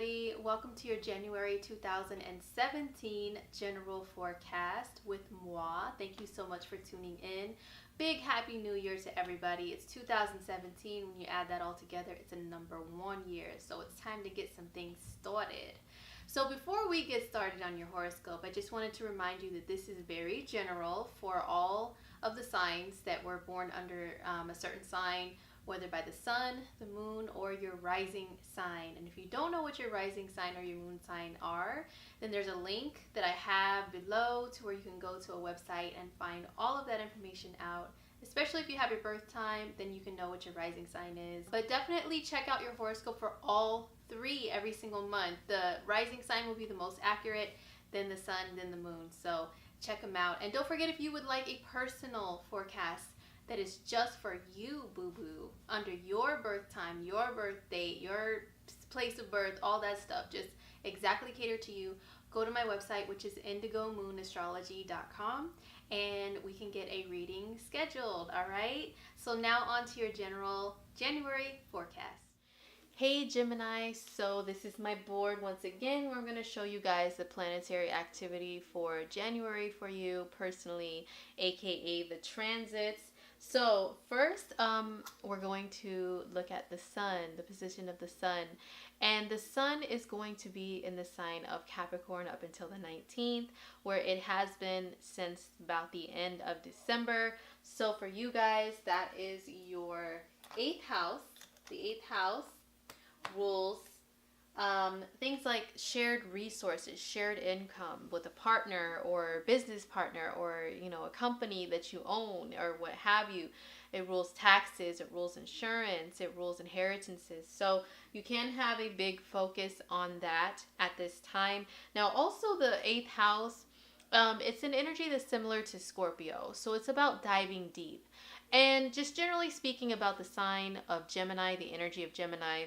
everybody. Welcome to your January 2017 general forecast with moi. Thank you so much for tuning in. Big happy new year to everybody. It's 2017. When you add that all together, it's a number 1 year. So it's time to get some things started. So before we get started on your horoscope, I just wanted to remind you that this is very general for all of the signs that were born under a certain sign, whether by the sun, the moon, or your rising sign. And if you don't know what your rising sign or your moon sign are, then there's a link that I have below to where you can go to a website and find all of that information out. Especially if you have your birth time, then you can know what your rising sign is. But definitely check out your horoscope for all three every single month. The rising sign will be the most accurate, then the sun, then the moon. So check them out. And don't forget, if you would like a personal forecast that is just for you, boo-boo, under your birth time, your birth date, your place of birth, all that stuff, just exactly catered to you, go to my website, which is indigomoonastrology.com, and we can get a reading scheduled, all right? So now on to your general January forecast. Hey Gemini, so this is my board once again where I'm going to show you guys the planetary activity for January for you personally, aka the transits. So first, we're going to look at the sun, the position of the sun. And the sun is going to be in the sign of Capricorn up until the 19th, where it has been since about the end of December. So for you guys, that is your 8th house. The 8th house rules things like shared resources, shared income with a partner or business partner, or a company that you own or what have you. It rules taxes, it rules insurance, it rules inheritances. So you can have a big focus on that at this time. Now also the 8th house, it's an energy that's similar to Scorpio. So it's about diving deep. And just generally speaking about the sign of Gemini, the energy of Gemini,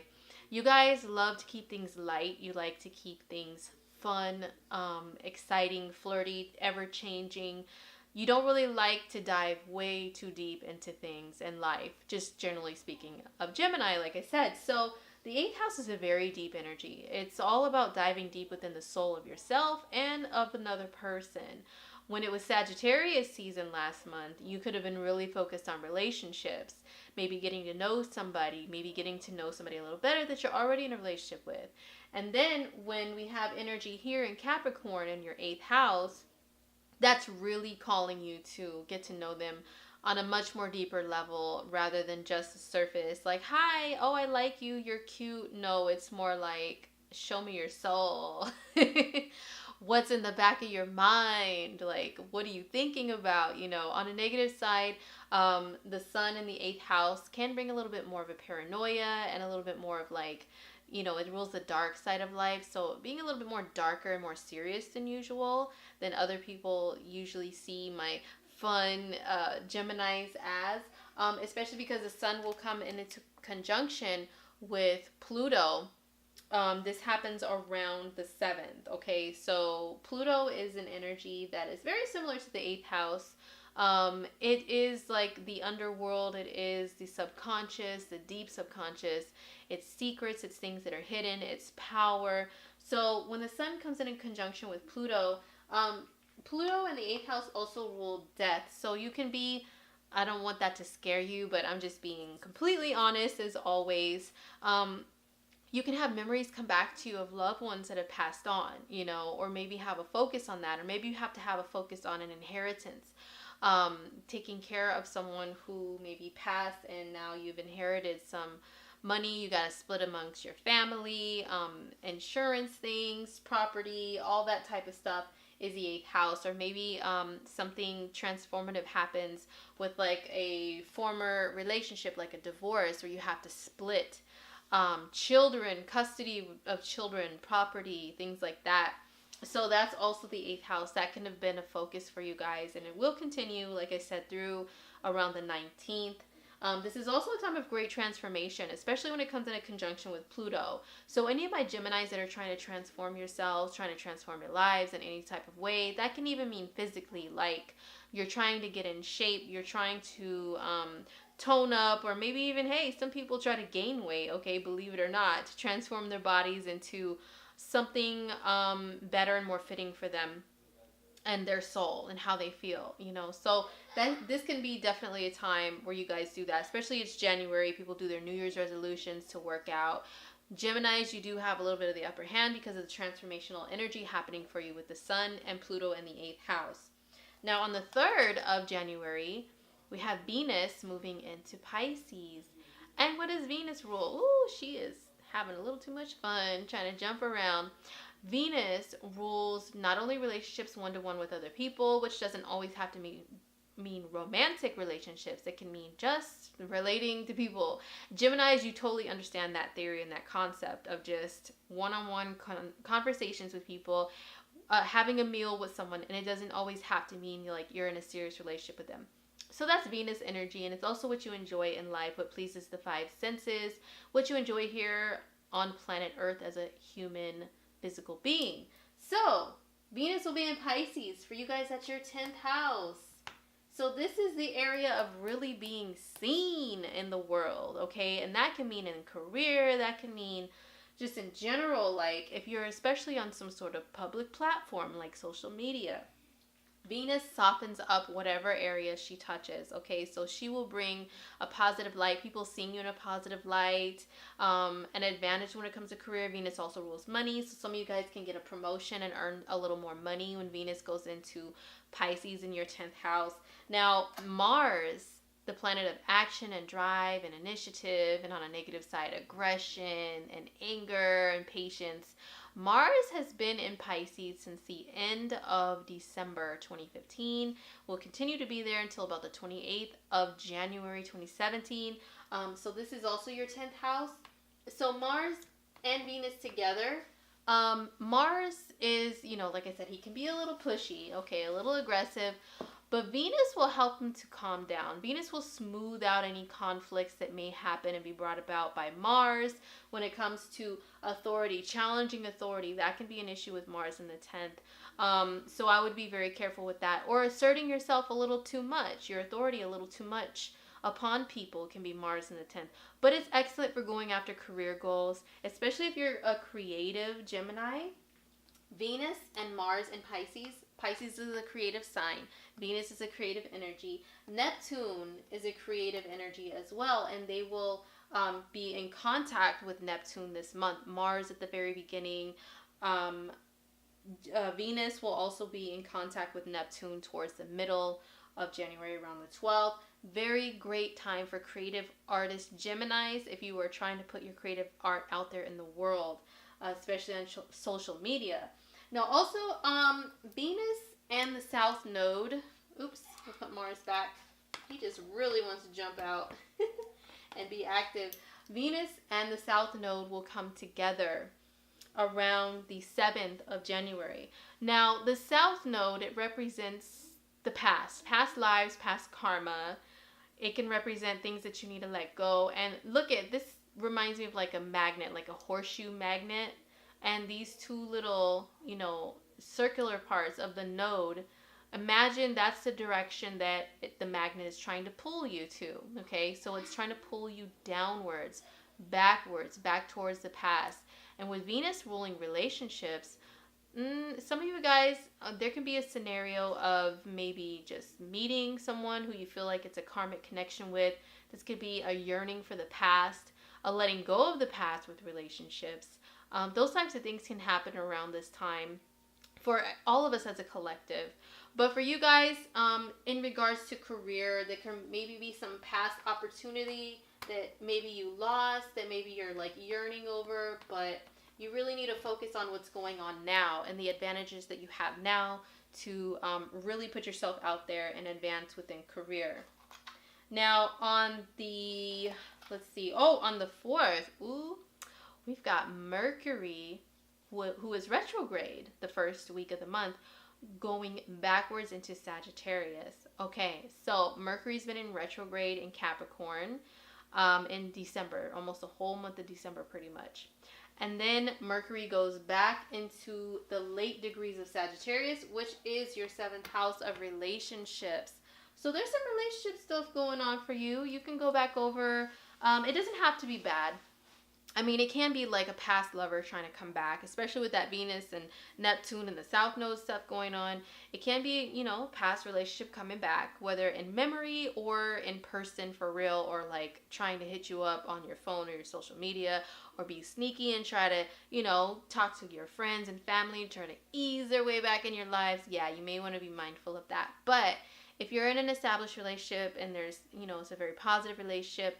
you guys love to keep things light. You like to keep things fun, exciting, flirty, ever-changing. You don't really like to dive way too deep into things in life, just generally speaking of Gemini, like I said. So the 8th house is a very deep energy. It's all about diving deep within the soul of yourself and of another person. When it was Sagittarius season last month, you could have been really focused on relationships, maybe getting to know somebody, maybe getting to know somebody a little better that you're already in a relationship with. And then when we have energy here in Capricorn in your 8th house, that's really calling you to get to know them on a much more deeper level rather than just the surface. Like, hi, oh, I like you, you're cute. No, it's more like, show me your soul. What's in the back of your mind? Like, what are you thinking about? On a negative side, the sun in the 8th house can bring a little bit more of a paranoia and a little bit more of like, it rules the dark side of life. So being a little bit more darker and more serious than usual than other people usually see my fun Geminis as, especially because the sun will come into conjunction with Pluto. This happens around the 7th, okay? So Pluto is an energy that is very similar to the 8th house. It is like the underworld. It is the subconscious, the deep subconscious. It's secrets. It's things that are hidden. It's power. So when the sun comes in conjunction with Pluto, Pluto in the 8th house also rule death. So you can be, I don't want that to scare you, but I'm just being completely honest as always. You can have memories come back to you of loved ones that have passed on, or maybe have a focus on that, or maybe you have to have a focus on an inheritance, taking care of someone who maybe passed and now you've inherited some money. You got to split amongst your family, insurance things, property, all that type of stuff is the 8th house. Or maybe something transformative happens with like a former relationship, like a divorce, where you have to split children, custody of children, property, things like that. So that's also the 8th house. That can have been a focus for you guys, and it will continue, like I said, through around the 19th. This is also a time of great transformation, especially when it comes in a conjunction with Pluto. So any of my Geminis that are trying to transform yourselves, trying to transform your lives in any type of way, that can even mean physically, like you're trying to get in shape, you're trying to tone up, or maybe even, hey, some people try to gain weight, okay, believe it or not, to transform their bodies into something better and more fitting for them and their soul and how they feel, you know. So that this can be definitely a time where you guys do that, especially it's January. People do their New Year's resolutions to work out. Geminis, you do have a little bit of the upper hand because of the transformational energy happening for you with the sun and Pluto in the 8th house. Now on the 3rd of January, we have Venus moving into Pisces. And what does Venus rule? Ooh, she is having a little too much fun trying to jump around. Venus rules not only relationships one-to-one with other people, which doesn't always have to mean romantic relationships. It can mean just relating to people. Geminis, you totally understand that theory and that concept of just one-on-one conversations with people, having a meal with someone, and it doesn't always have to mean you're in a serious relationship with them. So that's Venus energy, and it's also what you enjoy in life, what pleases the 5 senses, what you enjoy here on planet Earth as a human physical being. So Venus will be in Pisces for you guys at your 10th house. So this is the area of really being seen in the world, okay? And that can mean in career, that can mean just in general, like if you're especially on some sort of public platform like social media. Venus softens up whatever area she touches, okay? So she will bring a positive light, people seeing you in a positive light, an advantage when it comes to career. Venus also rules money, so some of you guys can get a promotion and earn a little more money when Venus goes into Pisces in your 10th house. Now, Mars, the planet of action and drive and initiative, and on a negative side, aggression and anger and patience. Mars has been in Pisces since the end of December 2015. Will continue to be there until about the 28th of January 2017. So this is also your 10th house. So Mars and Venus together. Mars is, like I said, he can be a little pushy, okay, a little aggressive. But Venus will help him to calm down. Venus will smooth out any conflicts that may happen and be brought about by Mars. When it comes to authority, challenging authority, that can be an issue with Mars in the 10th. So I would be very careful with that. Or asserting yourself a little too much, your authority a little too much upon people can be Mars in the 10th. But it's excellent for going after career goals, especially if you're a creative Gemini. Venus and Mars in Pisces. Pisces is a creative sign. Venus is a creative energy. Neptune is a creative energy as well, and they will be in contact with Neptune this month. Mars at the very beginning. Venus will also be in contact with Neptune towards the middle of January, around the 12th. Very great time for creative artists, Geminis, if you are trying to put your creative art out there in the world, especially on social media. Now, also, Venus and the South Node. Oops, we'll put Mars back. He just really wants to jump out and be active. Venus and the South Node will come together around the 7th of January. Now, the South Node, it represents the past lives, past karma. It can represent things that you need to let go. And look at this, reminds me of like a magnet, like a horseshoe magnet. And these two little, circular parts of the node, imagine that's the direction that the magnet is trying to pull you to, okay? So it's trying to pull you downwards, backwards, back towards the past. And with Venus ruling relationships, some of you guys, there can be a scenario of maybe just meeting someone who you feel like it's a karmic connection with. This could be a yearning for the past, a letting go of the past with relationships. Those types of things can happen around this time for all of us as a collective. But for you guys, in regards to career, there can maybe be some past opportunity that maybe you lost, that maybe you're like yearning over, but you really need to focus on what's going on now and the advantages that you have now to really put yourself out there and advance within career. Now on the, on the 4th, we've got Mercury, who is retrograde the first week of the month, going backwards into Sagittarius. Okay, so Mercury's been in retrograde in Capricorn in December, almost the whole month of December pretty much. And then Mercury goes back into the late degrees of Sagittarius, which is your 7th house of relationships. So there's some relationship stuff going on for you. You can go back over. It doesn't have to be bad. I mean, it can be like a past lover trying to come back, especially with that Venus and Neptune and the South Node stuff going on. It can be, you know, past relationship coming back, whether in memory or in person for real, or like trying to hit you up on your phone or your social media, or be sneaky and try to, you know, talk to your friends and family and try to ease their way back in your lives. Yeah, you may want to be mindful of that. But if you're in an established relationship and there's, you know, it's a very positive relationship,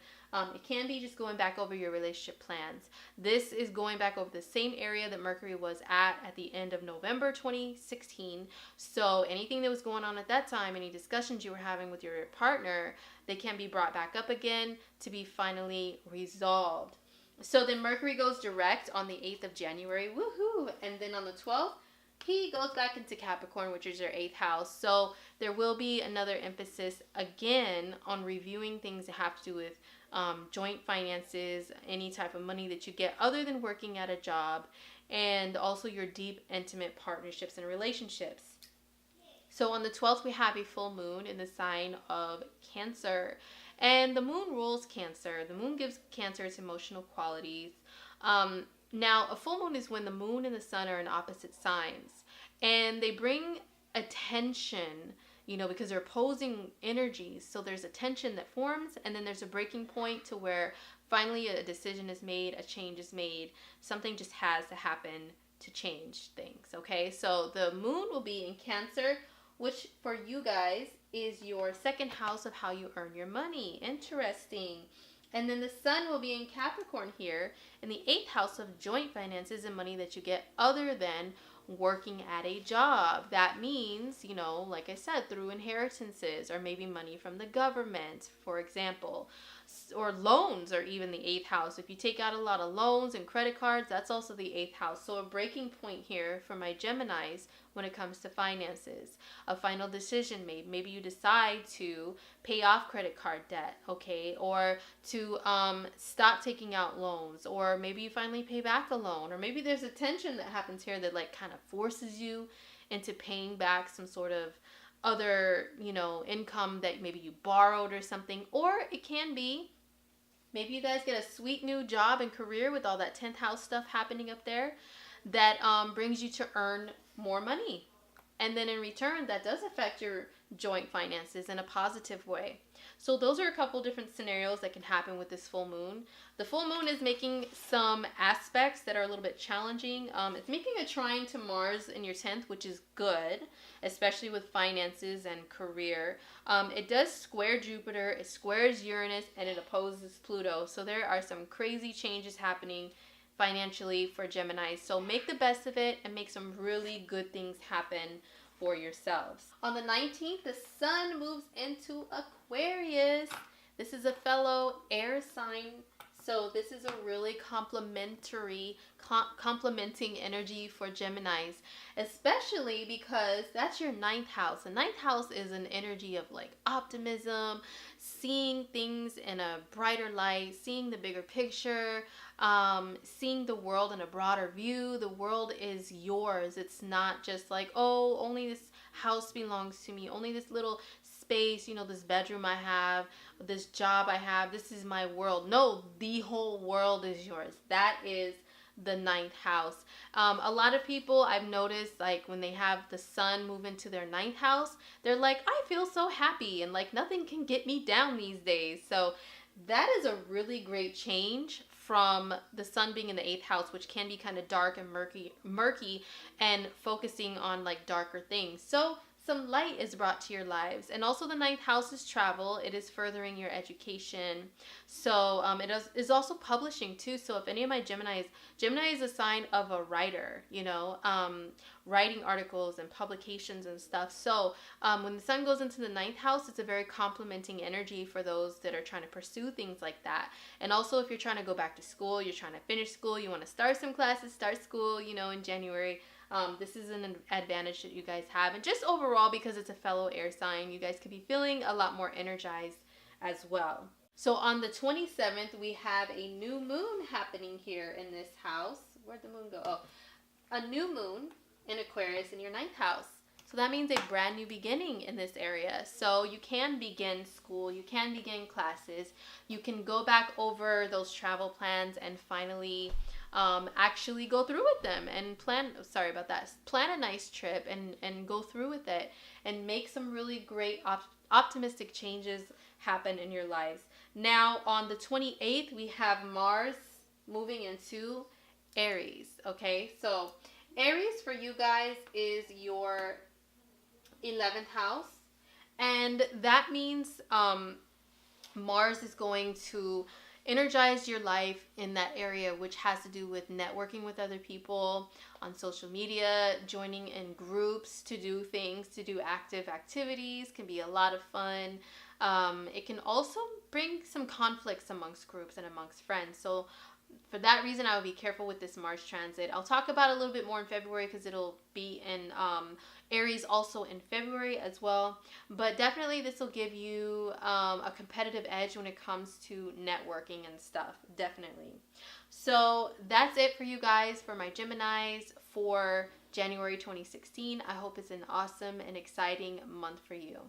it can be just going back over your relationship plans. This is going back over the same area that Mercury was at the end of November 2016. So anything that was going on at that time, any discussions you were having with your partner, they can be brought back up again to be finally resolved. So then Mercury goes direct on the 8th of January. Woohoo! And then on the 12th, he goes back into Capricorn, which is your 8th house. So there will be another emphasis again on reviewing things that have to do with joint finances, any type of money that you get other than working at a job, and also your deep, intimate partnerships and relationships. So on the 12th, we have a full moon in the sign of Cancer. And the moon rules Cancer. The moon gives Cancer its emotional qualities. Now, a full moon is when the moon and the sun are in opposite signs. And they bring attention, you know, because they're opposing energies. So there's a tension that forms, and then there's a breaking point to where finally a decision is made, a change is made. Something just has to happen to change things, okay? So the moon will be in Cancer, which for you guys is your second house of how you earn your money. Interesting. And then the sun will be in Capricorn here in the 8th house of joint finances and money that you get other than working at a job. That means, you know, like I said, through inheritances or maybe money from the government, for example, or loans, or even the 8th house. If you take out a lot of loans and credit cards, that's also the 8th house. So a breaking point here for my Geminis when it comes to finances. A final decision made. Maybe you decide to pay off credit card debt, okay? Or to stop taking out loans. Or maybe you finally pay back a loan. Or maybe there's a tension that happens here that like kind of forces you into paying back some sort of other, you know, income that maybe you borrowed or something. Or it can be maybe you guys get a sweet new job and career with all that 10th house stuff happening up there that brings you to earn more money. And then in return, that does affect your joint finances in a positive way. So those are a couple different scenarios that can happen with this full moon. The full moon is making some aspects that are a little bit challenging. It's making a trine to Mars in your 10th, which is good, especially with finances and career. It does square Jupiter, it squares Uranus, and it opposes Pluto. So there are some crazy changes happening financially for Geminis. So make the best of it and make some really good things happen for yourselves. On the 19th, the sun moves into Aquarius. This is a fellow air sign. So this is a really complementing energy for Geminis, especially because that's your 9th house. The 9th house is an energy of like optimism, seeing things in a brighter light, seeing the bigger picture, seeing the world in a broader view. The world is yours. It's not just like, oh, only this house belongs to me, only this little space, you know, this bedroom I have, this job I have, this is my world. No, the whole world is yours. That is the 9th house. A lot of people I've noticed, like when they have the sun move into their 9th house, they're like, I feel so happy and like nothing can get me down these days. So that is a really great change from the sun being in the 8th house, which can be kind of dark and murky and focusing on like darker things. So some light is brought to your lives. And also the 9th house is travel. It is furthering your education. So it is also publishing too. So if any of my Gemini is a sign of a writer, you know, writing articles and publications and stuff. So when the sun goes into the 9th house, it's a very complimenting energy for those that are trying to pursue things like that. And also if you're trying to go back to school, you're trying to finish school, you want to start some classes, start school, you know, in January. This is an advantage that you guys have. And just overall, because it's a fellow air sign, you guys could be feeling a lot more energized as well. So on the 27th, we have a new moon happening here in this house. Where'd the moon go? Oh, a new moon in Aquarius in your 9th house. So that means a brand new beginning in this area. So you can begin school, you can begin classes, you can go back over those travel plans and finally actually go through with them and plan a nice trip and go through with it and make some really great optimistic changes happen in your lives. Now on the 28th, we have Mars moving into Aries. Okay, so Aries for you guys is your 11th house, and that means Mars is going to energize your life in that area, which has to do with networking with other people on social media, joining in groups to do things, to do active activities. Can be a lot of fun. It can also bring some conflicts amongst groups and amongst friends. So for that reason, I would be careful with this Mars transit. I'll talk about it a little bit more in February because it'll be in Aries also in February as well. But definitely this will give you a competitive edge when it comes to networking and stuff. Definitely. So that's it for you guys, for my Geminis for January 2016. I hope it's an awesome and exciting month for you.